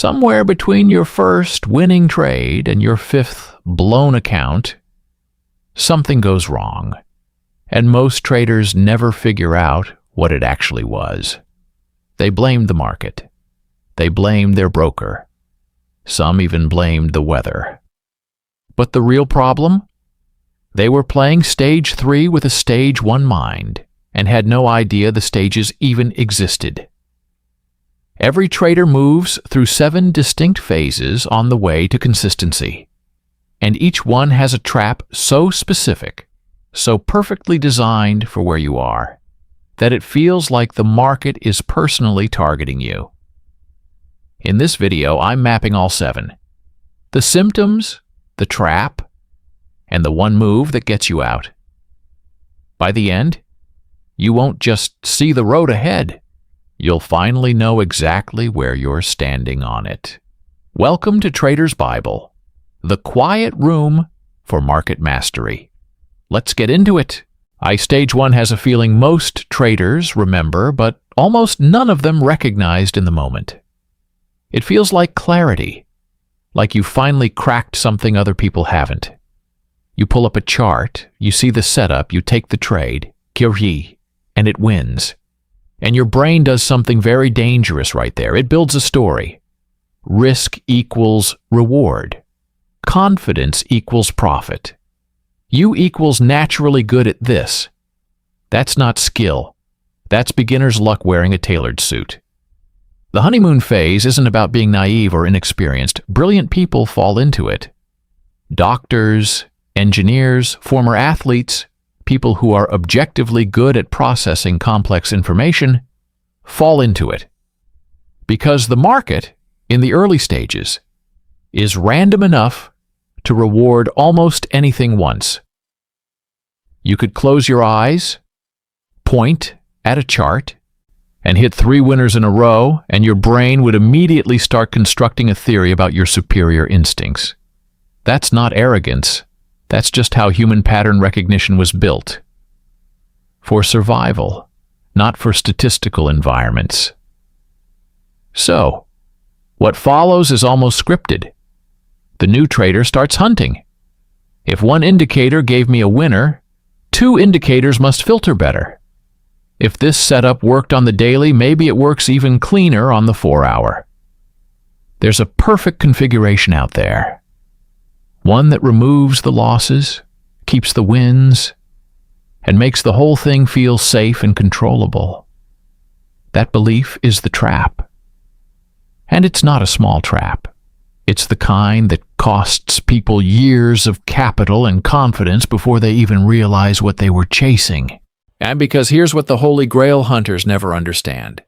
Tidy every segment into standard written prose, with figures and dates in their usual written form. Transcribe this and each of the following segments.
Somewhere between your first winning trade and your fifth blown account, something goes wrong, and most traders never figure out what it actually was. They blamed the market. They blamed their broker. Some even blamed the weather. But the real problem? They were playing Stage 3 with a Stage 1 mind and had no idea the stages even existed. Every trader moves through 7 distinct phases on the way to consistency, and each one has a trap so specific, so perfectly designed for where you are, that it feels like the market is personally targeting you. In this video, I'm mapping all 7. The symptoms, the trap, and the one move that gets you out. By the end, you won't just see the road ahead. You'll finally know exactly where you're standing on it. Welcome to Trader's Bible, the quiet room for market mastery. Let's get into it. Stage 1 has a feeling most traders remember, but almost none of them recognized in the moment. It feels like clarity, like you finally cracked something other people haven't. You pull up a chart, you see the setup, you take the trade, kirhi, and it wins. And your brain does something very dangerous right there. It builds a story. Risk equals reward. Confidence equals profit. You equals naturally good at this. That's not skill. That's beginner's luck wearing a tailored suit. The honeymoon phase isn't about being naive or inexperienced. Brilliant people fall into it. Doctors, engineers, former athletes, people who are objectively good at processing complex information, fall into it. Because the market, in the early stages, is random enough to reward almost anything once. You could close your eyes, point at a chart, and hit 3 winners in a row, and your brain would immediately start constructing a theory about your superior instincts. That's not arrogance. That's just how human pattern recognition was built. For survival, not for statistical environments. So, what follows is almost scripted. The new trader starts hunting. If one indicator gave me a winner, 2 indicators must filter better. If this setup worked on the daily, maybe it works even cleaner on the 4-hour. There's a perfect configuration out there. One that removes the losses, keeps the wins, and makes the whole thing feel safe and controllable. That belief is the trap. And it's not a small trap. It's the kind that costs people years of capital and confidence before they even realize what they were chasing. And because here's what the Holy Grail hunters never understand.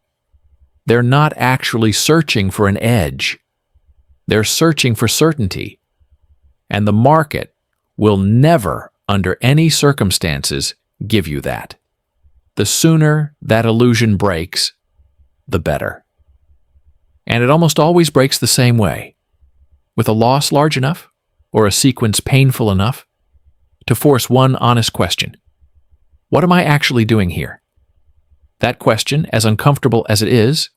They're not actually searching for an edge. They're searching for certainty. And the market will never, under any circumstances, give you that. The sooner that illusion breaks, the better. And it almost always breaks the same way, with a loss large enough, or a sequence painful enough, to force one honest question. What am I actually doing here? That question, as uncomfortable as it is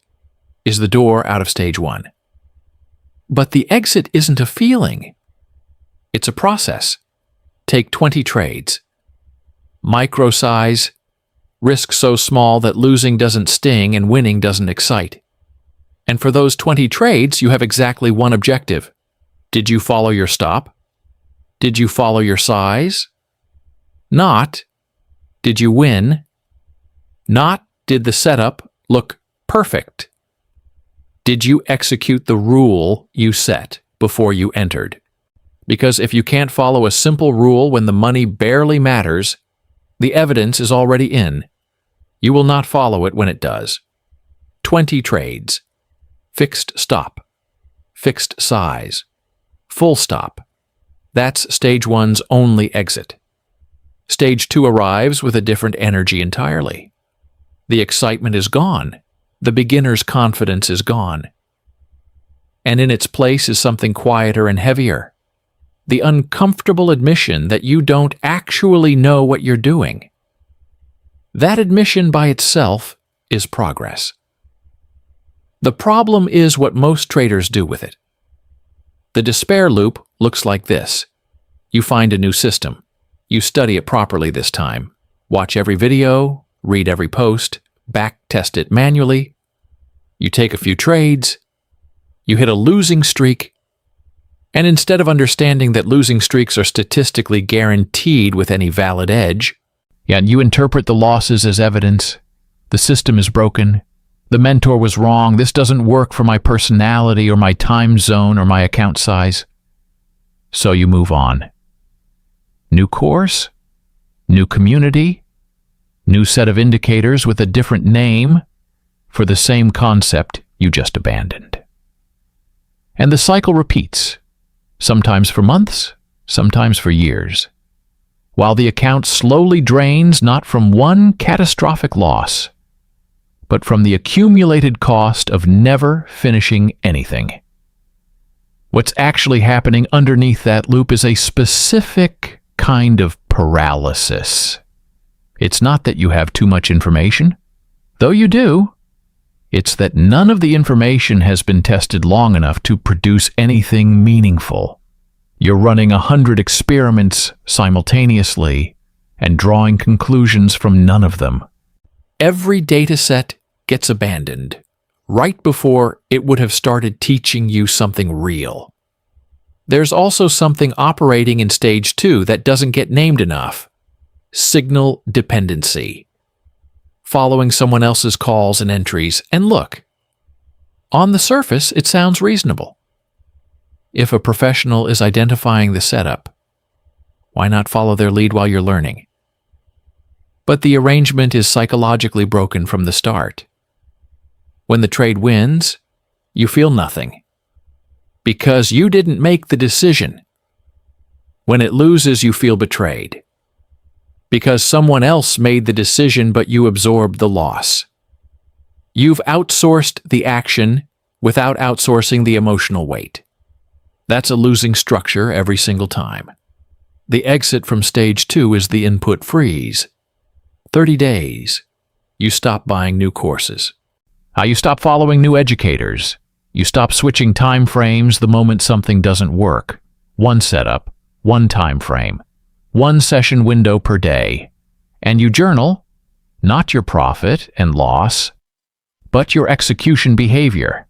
the door out of Stage 1. But the exit isn't a feeling. It's a process. Take 20 trades. Micro size, risk so small that losing doesn't sting and winning doesn't excite. And for those 20 trades, you have exactly one objective. Did you follow your stop? Did you follow your size? Not, did you win? Not, did the setup look perfect? Did you execute the rule you set before you entered? Because if you can't follow a simple rule when the money barely matters, the evidence is already in. You will not follow it when it does. 20 trades. Fixed stop. Fixed size. Full stop. That's Stage 1's only exit. Stage 2 arrives with a different energy entirely. The excitement is gone. The beginner's confidence is gone. And in its place is something quieter and heavier. The uncomfortable admission that you don't actually know what you're doing. That admission by itself is progress. The problem is what most traders do with it. The despair loop looks like this. You find a new system. You study it properly this time. Watch every video, read every post, back-test it manually. You take a few trades. You hit a losing streak. And instead of understanding that losing streaks are statistically guaranteed with any valid edge, you interpret the losses as evidence. The system is broken. The mentor was wrong. This doesn't work for my personality or my time zone or my account size. So you move on. New course, new community, new set of indicators with a different name for the same concept you just abandoned. And the cycle repeats, sometimes for months, sometimes for years, while the account slowly drains not from one catastrophic loss, but from the accumulated cost of never finishing anything. What's actually happening underneath that loop is a specific kind of paralysis. It's not that you have too much information, though you do. It's that none of the information has been tested long enough to produce anything meaningful. You're running 100 experiments simultaneously and drawing conclusions from none of them. Every data set gets abandoned right before it would have started teaching you something real. There's also something operating in stage 2 that doesn't get named enough. Signal dependency. Following someone else's calls and entries, and look, on the surface it sounds reasonable. If a professional is identifying the setup, why not follow their lead while you're learning? But the arrangement is psychologically broken from the start. When the trade wins, you feel nothing, because you didn't make the decision. When it loses, you feel betrayed, because someone else made the decision but you absorbed the loss. You've outsourced the action without outsourcing the emotional weight. That's a losing structure every single time. The exit from stage 2 is the input freeze. 30 days. You stop buying new courses. You stop following new educators. You stop switching time frames the moment something doesn't work. One setup, one time frame, one session window per day. And you journal, not your profit and loss, but your execution behavior.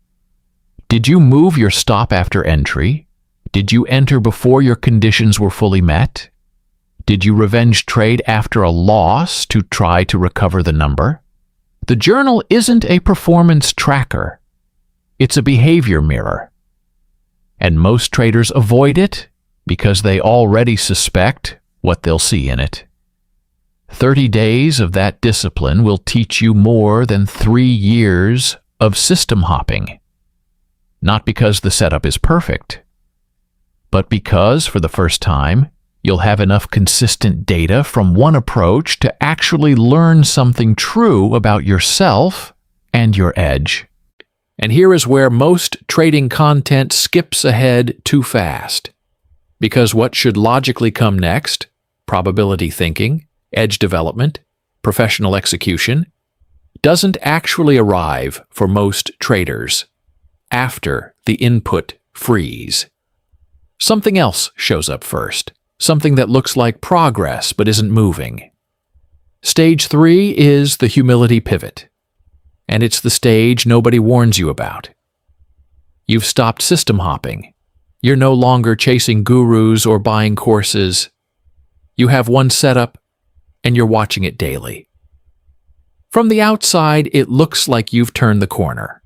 Did you move your stop after entry? Did you enter before your conditions were fully met? Did you revenge trade after a loss to try to recover the number? The journal isn't a performance tracker. It's a behavior mirror. And most traders avoid it because they already suspect what they'll see in it. 30 days of that discipline will teach you more than 3 years of system hopping. Not because the setup is perfect, but because, for the first time, you'll have enough consistent data from one approach to actually learn something true about yourself and your edge. And here is where most trading content skips ahead too fast. Because what should logically come next, probability thinking, edge development, professional execution, doesn't actually arrive for most traders after the input freeze. Something else shows up first. Something that looks like progress but isn't moving. Stage 3 is the humility pivot, and it's the stage nobody warns you about. You've stopped system hopping. You're no longer chasing gurus or buying courses. You have one setup, and you're watching it daily. From the outside, it looks like you've turned the corner.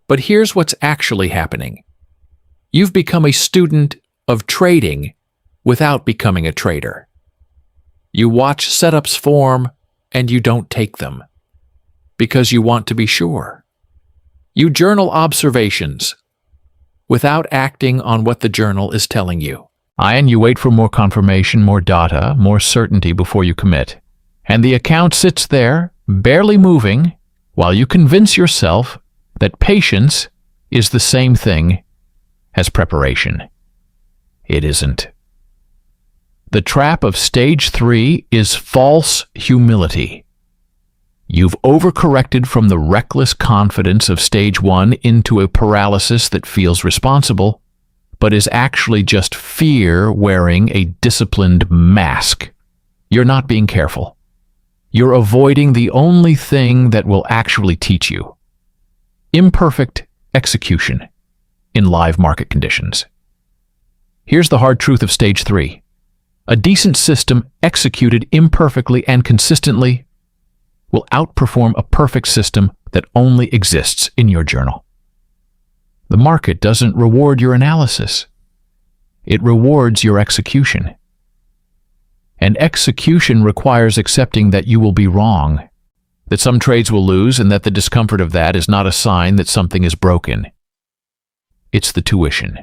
But here's what's actually happening. You've become a student of trading without becoming a trader. You watch setups form and you don't take them because you want to be sure. You journal observations without acting on what the journal is telling you. And you wait for more confirmation, more data, more certainty before you commit. And the account sits there, barely moving, while you convince yourself that patience is the same thing as preparation. It isn't. The trap of stage 3 is false humility. You've overcorrected from the reckless confidence of stage 1 into a paralysis that feels responsible, but is actually just fear wearing a disciplined mask. You're not being careful. You're avoiding the only thing that will actually teach you: imperfect execution in live market conditions. Here's the hard truth of stage 3. A decent system executed imperfectly and consistently will outperform a perfect system that only exists in your journal. The market doesn't reward your analysis. It rewards your execution. And execution requires accepting that you will be wrong, that some trades will lose, and that the discomfort of that is not a sign that something is broken. It's the tuition.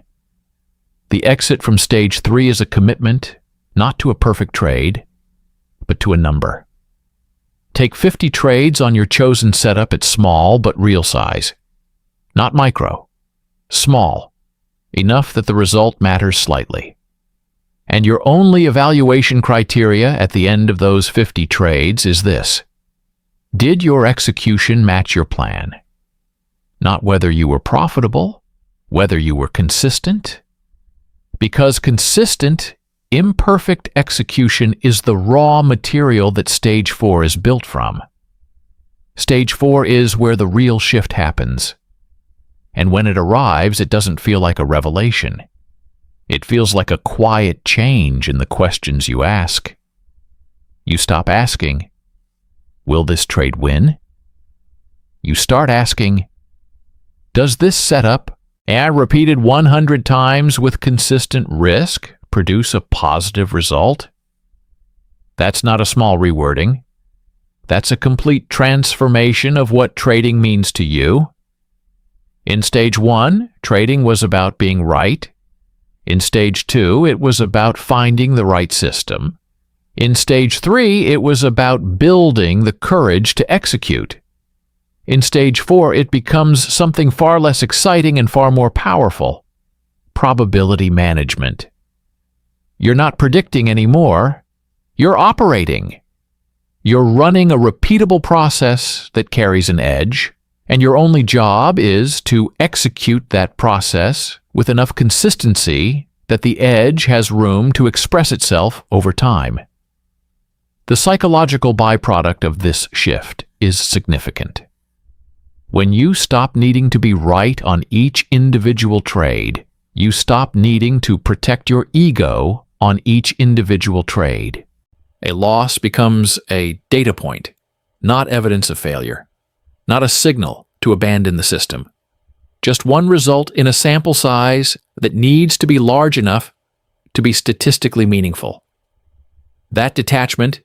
The exit from stage 3 is a commitment, not to a perfect trade, but to a number. Take 50 trades on your chosen setup at small but real size. Not micro. Small. Enough that the result matters slightly. And your only evaluation criteria at the end of those 50 trades is this: did your execution match your plan? Not whether you were profitable, whether you were consistent. Because consistent, imperfect execution is the raw material that stage 4 is built from. Stage 4 is where the real shift happens. And when it arrives, it doesn't feel like a revelation. It feels like a quiet change in the questions you ask. You stop asking, will this trade win? You start asking, does this setup, and repeated 100 times with consistent risk, produce a positive result? That's not a small rewording. That's a complete transformation of what trading means to you. In stage 1, trading was about being right. In stage 2, it was about finding the right system. In stage 3, it was about building the courage to execute. In stage 4, it becomes something far less exciting and far more powerful: probability management. You're not predicting anymore. You're operating. You're running a repeatable process that carries an edge, and your only job is to execute that process with enough consistency that the edge has room to express itself over time. The psychological byproduct of this shift is significant. When you stop needing to be right on each individual trade, you stop needing to protect your ego on each individual trade. A loss becomes a data point, not evidence of failure, not a signal to abandon the system. Just one result in a sample size that needs to be large enough to be statistically meaningful. That detachment,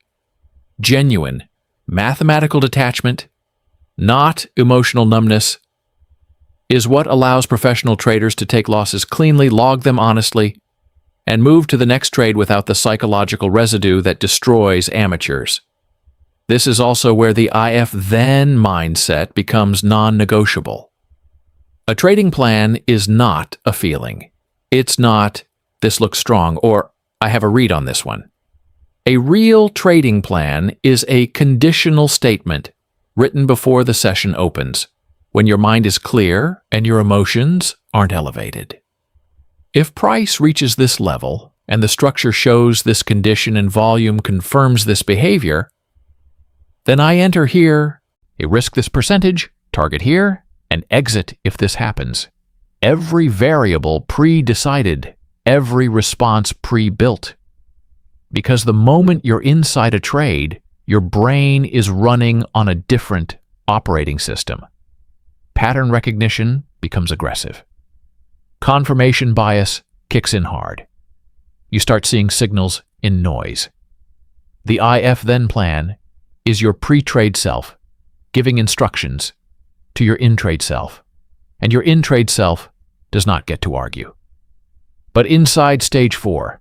genuine, mathematical detachment, not emotional numbness, is what allows professional traders to take losses cleanly, log them honestly, and move to the next trade without the psychological residue that destroys amateurs. This is also where the if then mindset becomes non-negotiable. A trading plan is not a feeling. It's not, this looks strong, or I have a read on this one. A real trading plan is a conditional statement written before the session opens, when your mind is clear and your emotions aren't elevated. If price reaches this level, and the structure shows this condition and volume confirms this behavior, then I enter here, a risk this percentage, target here, and exit if this happens. Every variable pre-decided, every response pre-built. Because the moment you're inside a trade, your brain is running on a different operating system. Pattern recognition becomes aggressive. Confirmation bias kicks in hard. You start seeing signals in noise. The if then plan is your pre-trade self giving instructions to your in-trade self, and your in-trade self does not get to argue. But inside stage 4,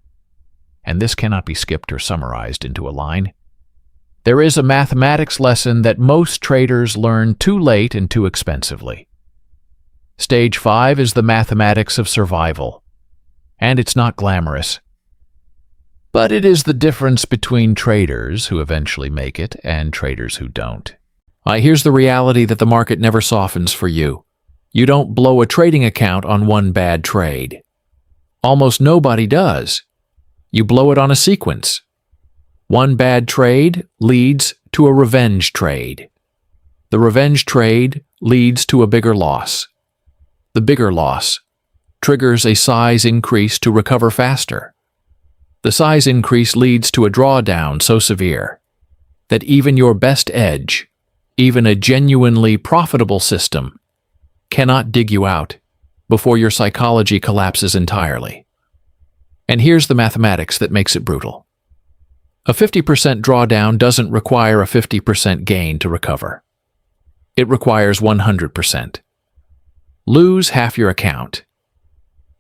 and this cannot be skipped or summarized into a line, there is a mathematics lesson that most traders learn too late and too expensively. Stage 5 is the mathematics of survival, and it's not glamorous. But it is the difference between traders who eventually make it and traders who don't. Here's the reality that the market never softens for you. You don't blow a trading account on one bad trade. Almost nobody does. You blow it on a sequence. One bad trade leads to a revenge trade. The revenge trade leads to a bigger loss. The bigger loss triggers a size increase to recover faster. The size increase leads to a drawdown so severe that even your best edge, even a genuinely profitable system, cannot dig you out before your psychology collapses entirely. And here's the mathematics that makes it brutal. A 50% drawdown doesn't require a 50% gain to recover. It requires 100%. Lose half your account,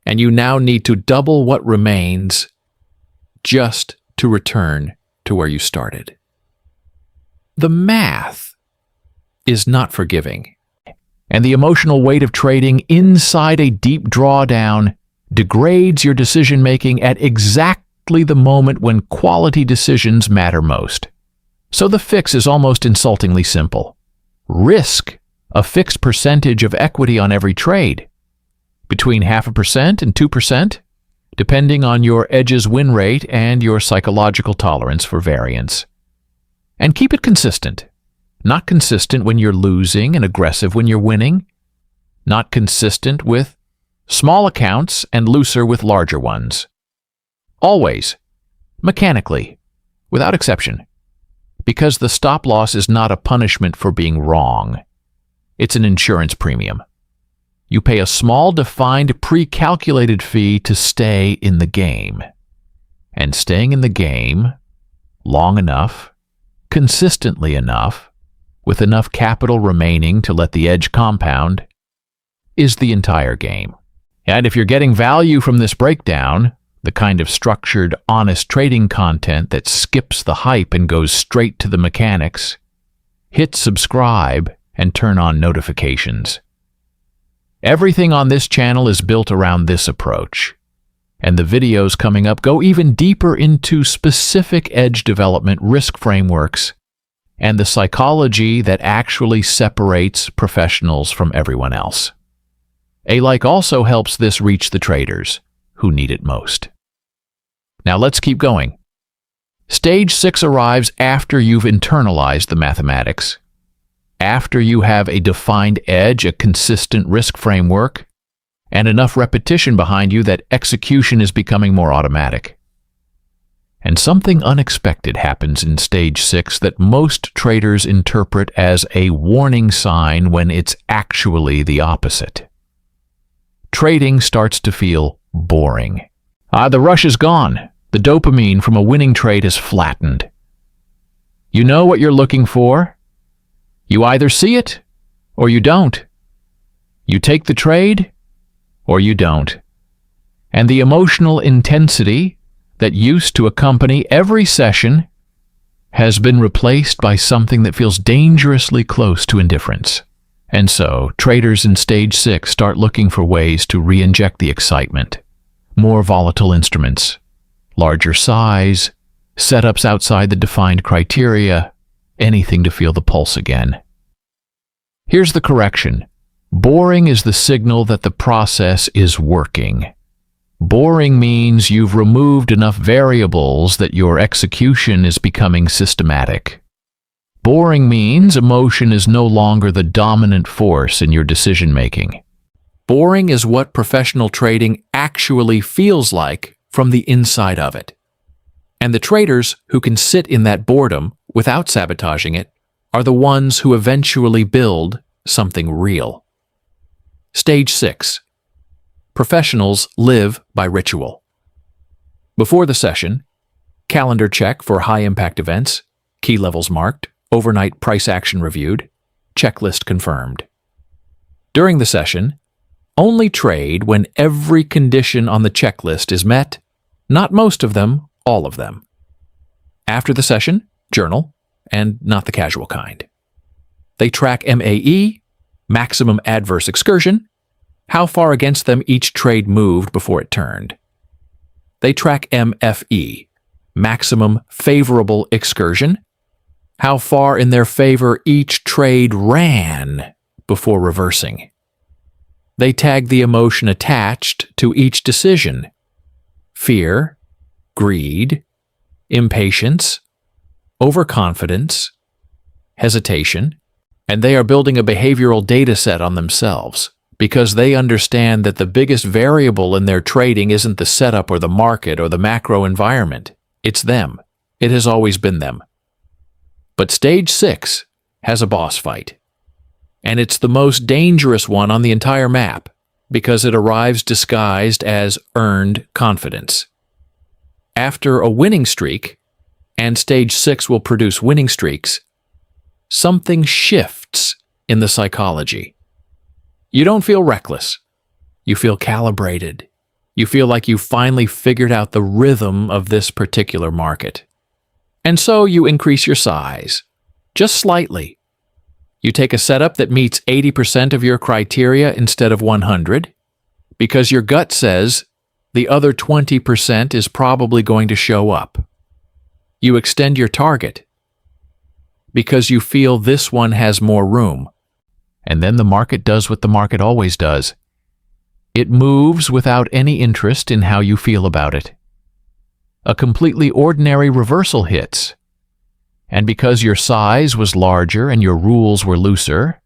and you now need to double what remains just to return to where you started. The math is not forgiving, and the emotional weight of trading inside a deep drawdown degrades your decision-making at exactly the moment when quality decisions matter most. So the fix is almost insultingly simple. Risk a fixed percentage of equity on every trade, between 0.5% and 2%, depending on your edge's win rate and your psychological tolerance for variance. And keep it consistent. Not consistent when you're losing and aggressive when you're winning. Not consistent with small accounts and looser with larger ones. Always, mechanically, without exception. Because the stop loss is not a punishment for being wrong. It's an insurance premium. You pay a small, defined, pre-calculated fee to stay in the game. And staying in the game long enough, consistently enough, with enough capital remaining to let the edge compound, is the entire game. And if you're getting value from this breakdown, the kind of structured, honest trading content that skips the hype and goes straight to the mechanics, hit subscribe and turn on notifications. Everything on this channel is built around this approach, and the videos coming up go even deeper into specific edge development risk frameworks and the psychology that actually separates professionals from everyone else. A like also helps this reach the traders who need it most. Now let's keep going. Stage 6 arrives after you've internalized the mathematics, after you have a defined edge, a consistent risk framework, and enough repetition behind you that execution is becoming more automatic. And something unexpected happens in stage 6 that most traders interpret as a warning sign when it's actually the opposite. Trading starts to feel boring. The rush is gone. The dopamine from a winning trade is flattened. You know what you're looking for. You either see it or you don't. You take the trade or you don't. And the emotional intensity that used to accompany every session has been replaced by something that feels dangerously close to indifference. And so, traders in stage 6 start looking for ways to re-inject the excitement. More volatile instruments, larger size, setups outside the defined criteria, anything to feel the pulse again. Here's the correction. Boring is the signal that the process is working. Boring means you've removed enough variables that your execution is becoming systematic. Boring means emotion is no longer the dominant force in your decision-making. Boring is what professional trading actually feels like from the inside of it. And the traders who can sit in that boredom without sabotaging it are the ones who eventually build something real. Stage 6. Professionals live by ritual. Before the session, calendar check for high-impact events, key levels marked, overnight price action reviewed, checklist confirmed. During the session, only trade when every condition on the checklist is met, not most of them, all of them. After the session, journal, and not the casual kind. They track MAE, maximum adverse excursion, how far against them each trade moved before it turned. They track MFE, maximum favorable excursion, how far in their favor each trade ran before reversing. They tag the emotion attached to each decision: fear, greed, impatience, overconfidence, hesitation, and they are building a behavioral data set on themselves because they understand that the biggest variable in their trading isn't the setup or the market or the macro environment. It's them. It has always been them. But stage 6 has a boss fight. And it's the most dangerous one on the entire map because it arrives disguised as earned confidence. After a winning streak, and stage 6 will produce winning streaks, something shifts in the psychology. You don't feel reckless. You feel calibrated. You feel like you finally figured out the rhythm of this particular market. And so you increase your size, just slightly. You take a setup that meets 80% of your criteria instead of 100, because your gut says the other 20% is probably going to show up. You extend your target because you feel this one has more room. And then the market does what the market always does. It moves without any interest in how you feel about it. A completely ordinary reversal hits. And because your size was larger and your rules were looser,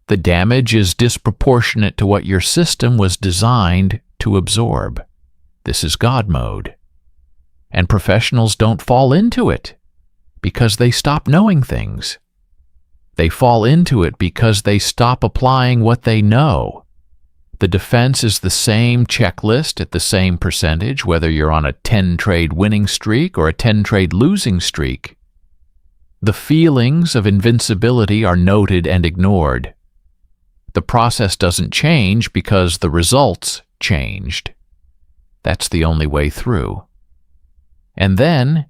the damage is disproportionate to what your system was designed to absorb. This is God mode. And professionals don't fall into it because they stop knowing things. They fall into it because they stop applying what they know. The defense is the same checklist at the same percentage, whether you're on a 10-trade winning streak or a 10-trade losing streak. The feelings of invincibility are noted and ignored. The process doesn't change because the results changed. That's the only way through. And then,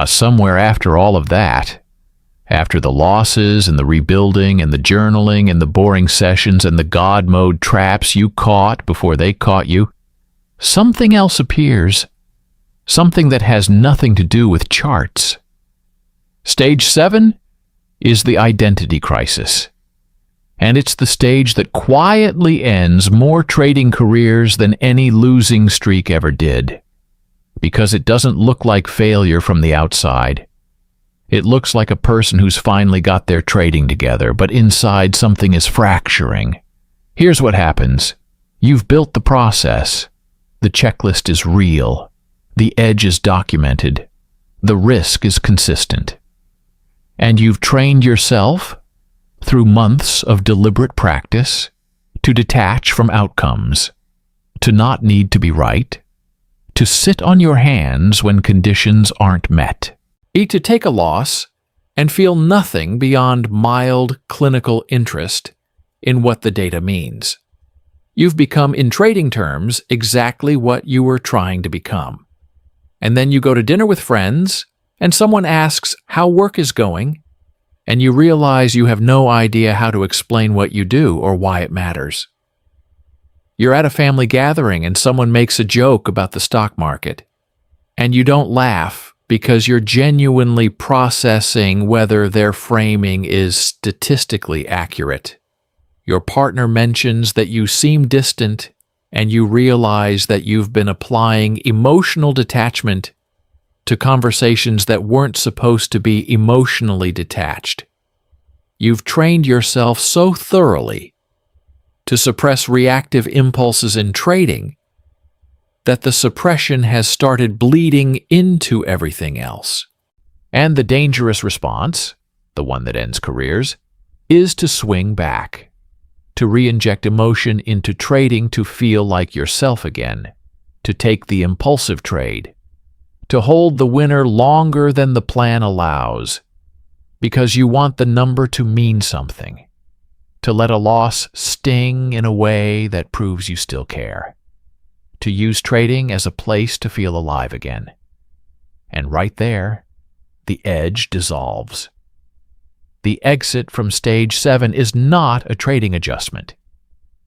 somewhere after all of that, after the losses and the rebuilding and the journaling and the boring sessions and the God mode traps you caught before they caught you, something else appears, something that has nothing to do with charts. Stage 7 is the identity crisis. And it's the stage that quietly ends more trading careers than any losing streak ever did. Because it doesn't look like failure from the outside. It looks like a person who's finally got their trading together, but inside something is fracturing. Here's what happens. You've built the process. The checklist is real. The edge is documented. The risk is consistent. And you've trained yourself, through months of deliberate practice, to detach from outcomes, to not need to be right, to sit on your hands when conditions aren't met, to take a loss and feel nothing beyond mild clinical interest in what the data means. You've become, in trading terms, exactly what you were trying to become. And then you go to dinner with friends, and someone asks how work is going, and you realize you have no idea how to explain what you do or why it matters. You're at a family gathering and someone makes a joke about the stock market, and you don't laugh because you're genuinely processing whether their framing is statistically accurate. Your partner mentions that you seem distant, and you realize that you've been applying emotional detachment to conversations that weren't supposed to be emotionally detached. You've trained yourself so thoroughly to suppress reactive impulses in trading that the suppression has started bleeding into everything else. And the dangerous response, the one that ends careers, is to swing back, to re-inject emotion into trading to feel like yourself again, to take the impulsive trade, to hold the winner longer than the plan allows, because you want the number to mean something, to let a loss sting in a way that proves you still care, to use trading as a place to feel alive again. And right there, the edge dissolves. The exit from stage 7 is not a trading adjustment.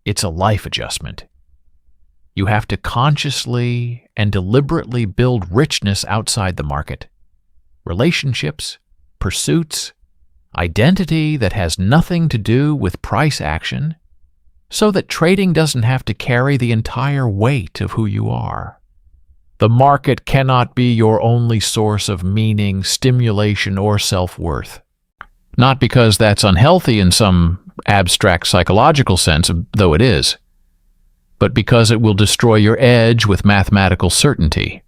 It's a life adjustment. You have to consciously and deliberately build richness outside the market. Relationships, pursuits, identity that has nothing to do with price action, so that trading doesn't have to carry the entire weight of who you are. The market cannot be your only source of meaning, stimulation, or self-worth. Not because that's unhealthy in some abstract psychological sense, though it is, but because it will destroy your edge with mathematical certainty.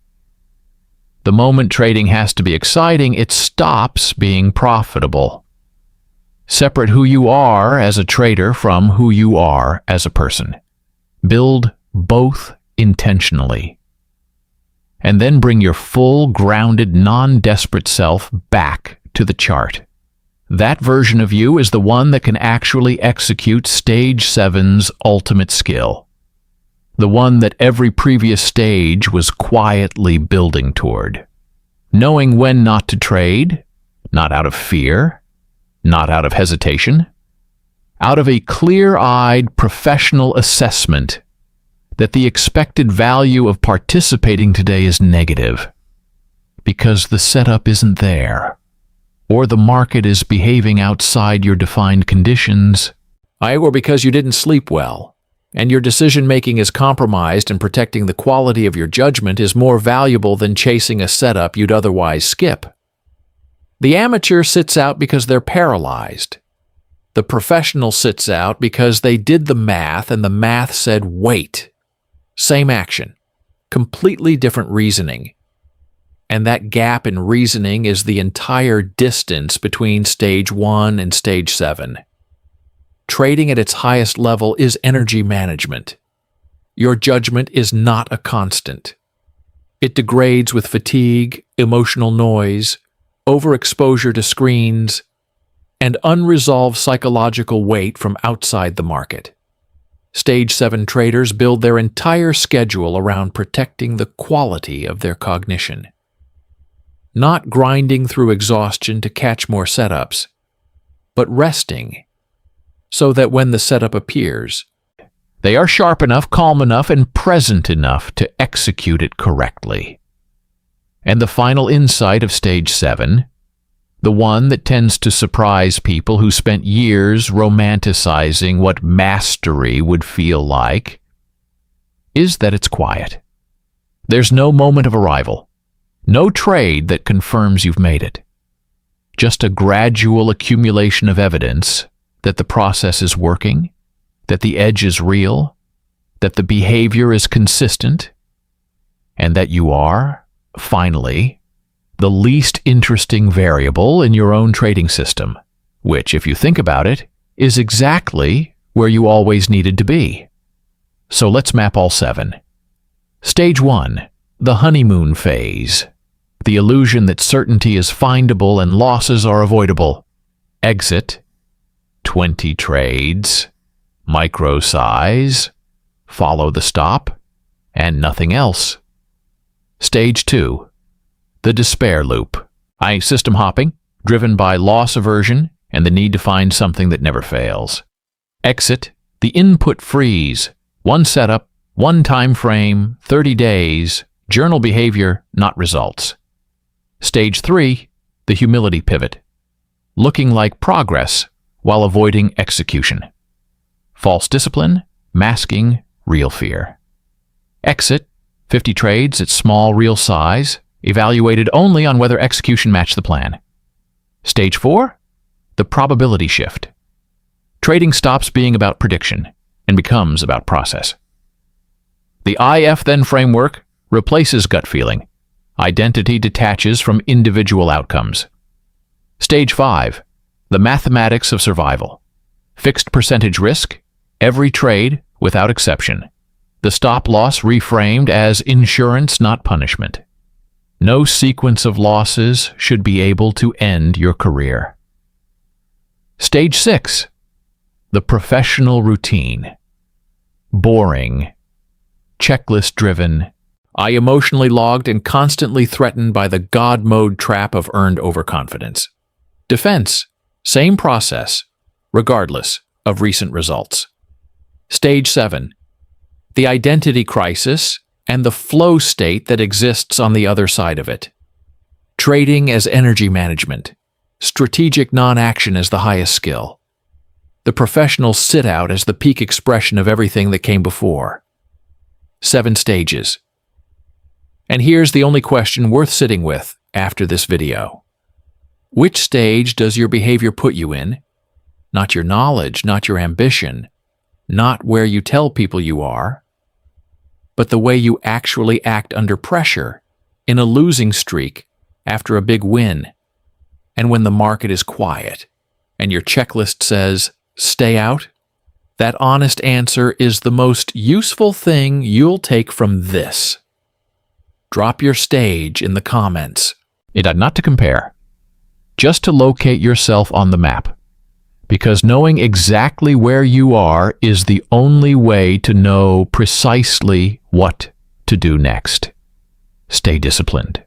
The moment trading has to be exciting, it stops being profitable. Separate who you are as a trader from who you are as a person. Build both intentionally. And then bring your full, grounded, non-desperate self back to the chart. That version of you is the one that can actually execute Stage 7's ultimate skill. The one that every previous stage was quietly building toward. Knowing when not to trade, not out of fear, not out of hesitation, out of a clear-eyed professional assessment that the expected value of participating today is negative, because the setup isn't there, or the market is behaving outside your defined conditions, or because you didn't sleep well, and your decision-making is compromised, and protecting the quality of your judgment is more valuable than chasing a setup you'd otherwise skip. The amateur sits out because they're paralyzed. The professional sits out because they did the math and the math said, wait. Same action, completely different reasoning. And that gap in reasoning is the entire distance between Stage 1 and Stage 7. Trading at its highest level is energy management. Your judgment is not a constant. It degrades with fatigue, emotional noise, overexposure to screens, and unresolved psychological weight from outside the market. Stage 7 traders build their entire schedule around protecting the quality of their cognition. Not grinding through exhaustion to catch more setups, but resting so that when the setup appears, they are sharp enough, calm enough, and present enough to execute it correctly. And the final insight of Stage 7, the one that tends to surprise people who spent years romanticizing what mastery would feel like, is that it's quiet. There's no moment of arrival, no trade that confirms you've made it. Just a gradual accumulation of evidence that the process is working, that the edge is real, that the behavior is consistent, and that you are, finally, the least interesting variable in your own trading system, which, if you think about it, is exactly where you always needed to be. So let's map all 7. Stage 1, the honeymoon phase. The illusion that certainty is findable and losses are avoidable. Exit, 20 trades, micro size, follow the stop, and nothing else. Stage 2, the despair loop. System hopping, driven by loss aversion and the need to find something that never fails. Exit, the input freeze. One setup, one time frame, 30 days, journal behavior, not results. Stage 3, the humility pivot. Looking like progress while avoiding execution. False discipline, masking real fear. Exit, 50 trades at small real size, evaluated only on whether execution matched the plan. Stage 4, the probability shift. Trading stops being about prediction and becomes about process. The IF then framework replaces gut feeling. Identity detaches from individual outcomes. Stage 5, the mathematics of survival. Fixed percentage risk, every trade without exception. The stop loss reframed as insurance, not punishment. No sequence of losses should be able to end your career. Stage 6, the professional routine. Boring, checklist-driven, emotionally logged and constantly threatened by the God mode trap of earned overconfidence. Defense, same process, regardless of recent results. Stage 7, the identity crisis and the flow state that exists on the other side of it. Trading as energy management. Strategic non-action as the highest skill. The professional sit-out as the peak expression of everything that came before. 7 stages. And here's the only question worth sitting with after this video. Which stage does your behavior put you in? Not your knowledge, not your ambition, not where you tell people you are, but the way you actually act under pressure, in a losing streak, after a big win, and when the market is quiet, and your checklist says, stay out? That honest answer is the most useful thing you'll take from this. Drop your stage in the comments. Not to compare, just to locate yourself on the map. Because knowing exactly where you are is the only way to know precisely what to do next. Stay disciplined.